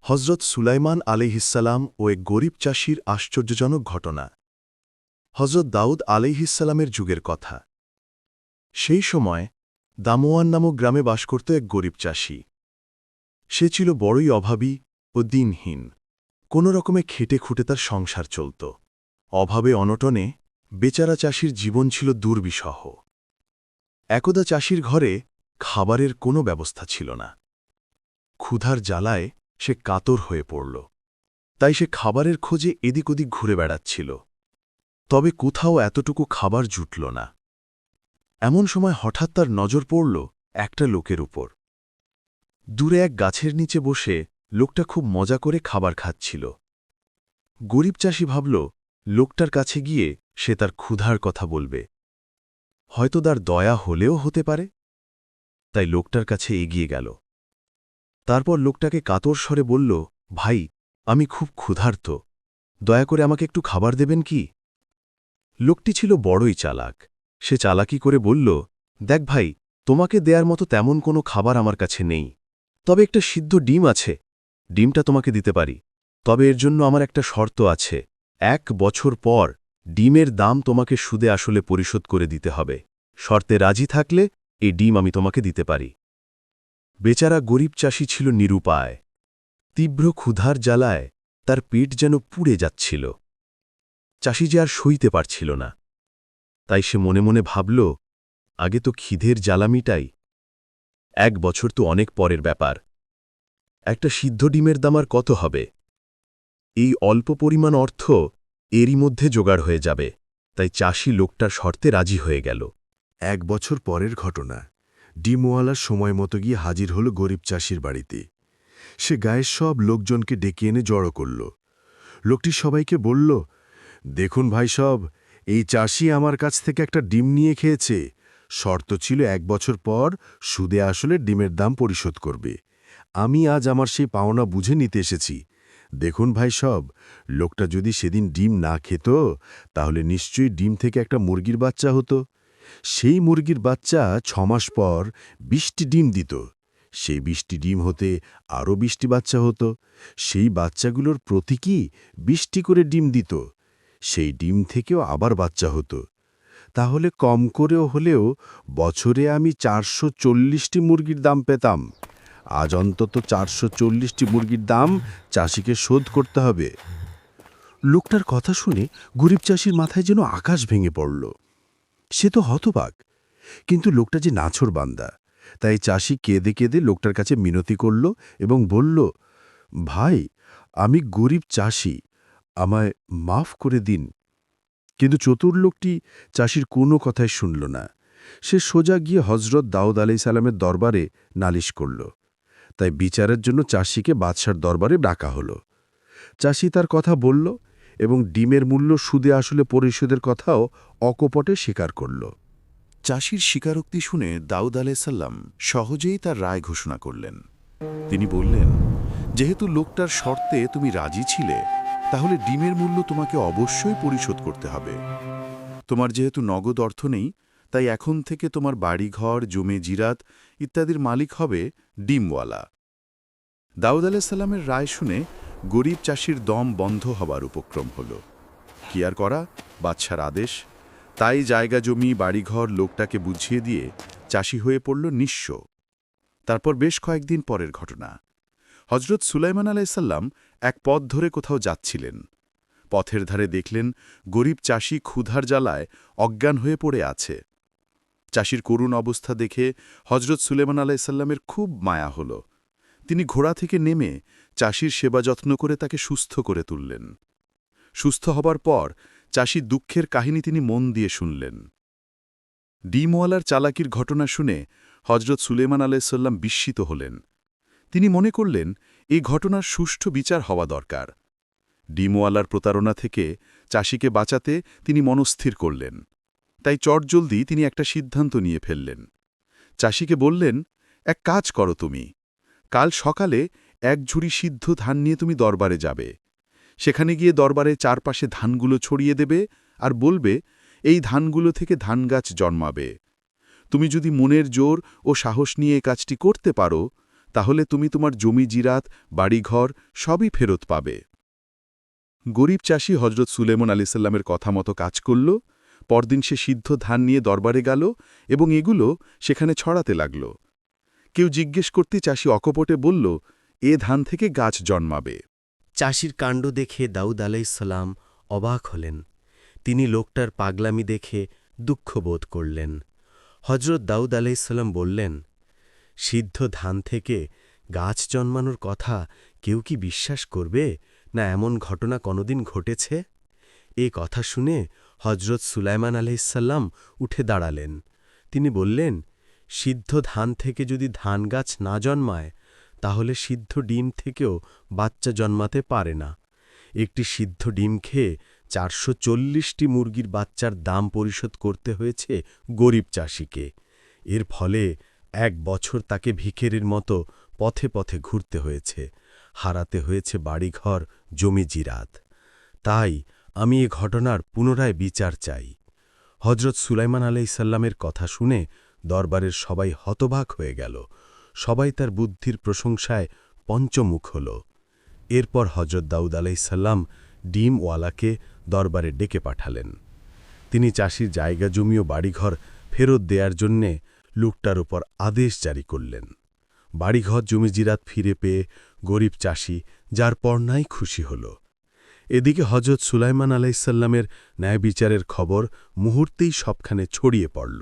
হজরত সুলাইমান আলাইহিসসালাম ও এক গরিব চাষির আশ্চর্যজনক ঘটনা। হজরত দাউদ আলাইহিসসালামের যুগের কথা। সেই সময় দামোয়ান নামক গ্রামে বাস করত এক গরিব চাষি। সে ছিল বড়ই অভাবী ও দিনহীন। কোনো রকমে খেটে খুঁটে তার সংসার চলত। অভাবে অনটনে বেচারা চাষির জীবন ছিল দুর্বিষহ। একদা চাষির ঘরে খাবারের কোনো ব্যবস্থা ছিল না। ক্ষুধার জ্বালায় সে কাতর হয়ে পড়ল। তাই সে খাবারের খোঁজে এদিক ওদিক ঘুরে বেড়াচ্ছিল। তবে কোথাও এতটুকু খাবার জুটল না। এমন সময় হঠাৎ তার নজর পড়ল একটা লোকের উপর। দূরে এক গাছের নিচে বসে লোকটা খুব মজা করে খাবার খাচ্ছিল। গরিব চাষি ভাবল, লোকটার কাছে গিয়ে সে তার ক্ষুধার কথা বলবে। হয়তো তার দয়া হলেও হতে পারে। তাই লোকটার কাছে এগিয়ে গেল। তারপর লোকটাকে কাতর স্বরে বলল, ভাই, আমি খুব ক্ষুধার্ত, দয়া করে আমাকে একটু খাবার দেবেন কি? লোকটি ছিল বড়ই চালাক। সে চালাকি করে বলল, দেখ ভাই, তোমাকে দেয়ার মতো তেমন কোনো খাবার আমার কাছে নেই। তবে একটা সিদ্ধ ডিম আছে, ডিমটা তোমাকে দিতে পারি। তবে এর জন্য আমার একটা শর্ত আছে। 1 বছর পর ডিমের দাম তোমাকে সুদে আসলে পরিশোধ করে দিতে হবে। শর্তে রাজি থাকলে এই ডিম আমি তোমাকে দিতে পারি। বেচারা গরিব চাষি ছিল নিরুপায়। তীব্র ক্ষুধার জ্বালায় তার পেট যেন পুড়ে যাচ্ছিল। চাষি যে আর সইতে পারছিল না। তাই সে মনে মনে ভাবল, আগে তো খিদের জ্বালা মিটাই। 1 বছর তো অনেক পরের ব্যাপার। একটা সিদ্ধ ডিমের দাম আর কত হবে? এই অল্প পরিমাণ অর্থ এরই মধ্যে জোগাড় হয়ে যাবে। তাই চাষি লোকটার শর্তে রাজি হয়ে গেল। 1 বছর পরের ঘটনা। ডিমওয়ালার সময় মতো গিয়ে হাজির হল গরিব চাষির বাড়িতে। সে গায়ের সব লোকজনকে ডেকে এনে জড়ো করল। লোকটি সবাইকে বলল, দেখুন ভাই সব, এই চাষি আমার কাছ থেকে একটা ডিম নিয়ে খেয়েছে। শর্ত ছিল 1 বছর পর সুদে আসলে ডিমের দাম পরিশোধ করবে। আমি আজ আমার সেই পাওনা বুঝে নিতে এসেছি। দেখুন ভাই সব, লোকটা যদি সেদিন ডিম না খেত, তাহলে নিশ্চয়ই ডিম থেকে একটা মুরগির বাচ্চা হতো। সেই মুরগির বাচ্চা 6 মাস পর 20টি ডিম দিত। সেই 20টি ডিম হতে আরও 20টি বাচ্চা হতো। সেই বাচ্চাগুলোর প্রতীকী 20টি করে ডিম দিত। সেই ডিম থেকেও আবার বাচ্চা হতো। তাহলে কম করেও হলেও বছরে আমি 440টি মুরগির দাম পেতাম। আজ অন্তত 440টি মুরগির দাম চাষিকে শোধ করতে হবে। লোকটার কথা শুনে গরিব চাষির মাথায় যেন আকাশ ভেঙে পড়ল। সে তো হতবাক, কিন্তু লোকটা যে নাছোড়বান্দা। তাই চাষি কেঁদে কেঁদে লোকটার কাছে মিনতি করল এবং বলল, ভাই, আমি গরিব চাষি, আমায় মাফ করে দিন। কিন্তু চতুর লোকটি চাষির কোনো কথাই শুনল না। সে সোজা গিয়ে হজরত দাউদ আলাইহিসসালামের দরবারে নালিশ করল। তাই বিচারের জন্য চাষিকে বাদশার দরবারে ডাকা হল। চাষি তার কথা বলল এবং ডিমের মূল্য সুদে আসলে পরিশোধের কথাও অকপটে স্বীকার করল। চাষির স্বীকারোক্তি শুনে দাউদ আলাইসাল্লাম সহজেই তার রায় ঘোষণা করলেন। তিনি বললেন, যেহেতু লোকটার শর্তে তুমি রাজি ছিলে, তাহলে ডিমের মূল্য তোমাকে অবশ্যই পরিশোধ করতে হবে। তোমার যেহেতু নগদ অর্থ নেই, তাই এখন থেকে তোমার বাড়িঘর, জমি জিরাত ইত্যাদির মালিক হবে ডিমওয়ালা। দাউদ আলাইসাল্লামের রায় শুনে গরিব চাষির দম বন্ধ হবার উপক্রম হল। কি আর করা, বাদশার আদেশ। তাই জায়গা জমি বাড়িঘর লোকটাকে বুঝিয়ে দিয়ে চাষি হয়ে পড়ল নিঃস্ব। তারপর বেশ কয়েকদিন পরের ঘটনা। হজরত সুলাইমান আলাইসাল্লাম এক পথ ধরে কোথাও যাচ্ছিলেন। পথের ধারে দেখলেন গরিব চাষি ক্ষুধার জ্বালায় অজ্ঞান হয়ে পড়ে আছে। চাষির করুণ অবস্থা দেখে হজরত সুলাইমান আলাইসাল্লামের খুব মায়া হল। তিনি ঘোড়া থেকে নেমে চাষির সেবা যত্ন করে তাকে সুস্থ করে তুললেন। সুস্থ হবার পর চাষির দুঃখের কাহিনী তিনি মন দিয়ে শুনলেন। ডিমওয়ালার চালাকির ঘটনা শুনে হজরত সুলাইমান আলাইসাল্লাম বিস্মিত হলেন। তিনি মনে করলেন এই ঘটনার সুষ্ঠু বিচার হওয়া দরকার। ডিমওয়ালার প্রতারণা থেকে চাষিকে বাঁচাতে তিনি মনস্থির করলেন। তাই চটজলদি তিনি একটা সিদ্ধান্ত নিয়ে ফেললেন। চাষিকে বললেন, এক কাজ করো তুমি। কাল সকালে 1 ঝুড়ি সিদ্ধ ধান নিয়ে তুমি দরবারে যাবে। সেখানে গিয়ে দরবারে চারপাশে ধানগুলো ছড়িয়ে দেবে আর বলবে, এই ধানগুলো থেকে ধান গাছ জন্মাবে। তুমি যদি মনের জোর ও সাহস নিয়ে এই কাজটি করতে পারো, তাহলে তুমি তোমার জমি জিরাত বাড়িঘর সবই ফেরত পাবে। গরিব চাষি হজরত সুলেমান আলাইসাল্লামের কথা মতো কাজ করল। পরদিন সে সিদ্ধ ধান নিয়ে দরবারে গেল এবং এগুলো সেখানে ছড়াতে লাগল। কেউ জিজ্ঞেস করতে চাষি অকপটে বলল, এ ধান থেকে গাছ জন্মাবে। চাষির কাণ্ড দেখে দাউদ আলাইসাল্লাম অবাক হলেন। তিনি লোকটার পাগলামি দেখে দুঃখ বোধ করলেন। হজরত দাউদ আলাইসাল্লাম বললেন, সিদ্ধ ধান থেকে গাছ জন্মানোর কথা কেউ কি বিশ্বাস করবে, না এমন ঘটনা কোনোদিন ঘটেছে? এ কথা শুনে হজরত সুলাইমান আলাইসাল্লাম উঠে দাঁড়ালেন। তিনি বললেন, সিদ্ধ ধান থেকে যদি ধান গাছ না জন্মায়, তাহলে সিদ্ধ ডিম থেকেও বাচ্চা জন্মাতে পারে না। একটি সিদ্ধ ডিম খেয়ে 440টি মুরগির বাচ্চার দাম পরিশোধ করতে হয়েছে গরিব চাষিকে। এর ফলে 1 বছর তাকে ভিখিরির মতো পথে পথে ঘুরতে হয়েছে, হারাতে হয়েছে বাড়িঘর, জমি জিরাত। তাই আমি এ ঘটনার পুনরায় বিচার চাই। হজরত সুলাইমান আলাইসাল্লামের কথা শুনে দরবারের সবাই হতবাক হয়ে গেল। সবাই তার বুদ্ধির প্রশংসায় পঞ্চমুখ হল। এরপর হজরত দাউদ আলাইসাল্লাম ডিমওয়ালাকে দরবারে ডেকে পাঠালেন। তিনি চাষির জায়গা জমি ও বাড়িঘর ফেরত দেওয়ার জন্যে লোকটার উপর আদেশ জারি করলেন। বাড়িঘর জমি জিরাত ফিরে পেয়ে গরিব চাষি যার পর্নাই খুশি হল। এদিকে হজরত সুলাইমান আলাইসাল্লামের ন্যায় বিচারের খবর মুহূর্তেই সবখানে ছড়িয়ে পড়ল।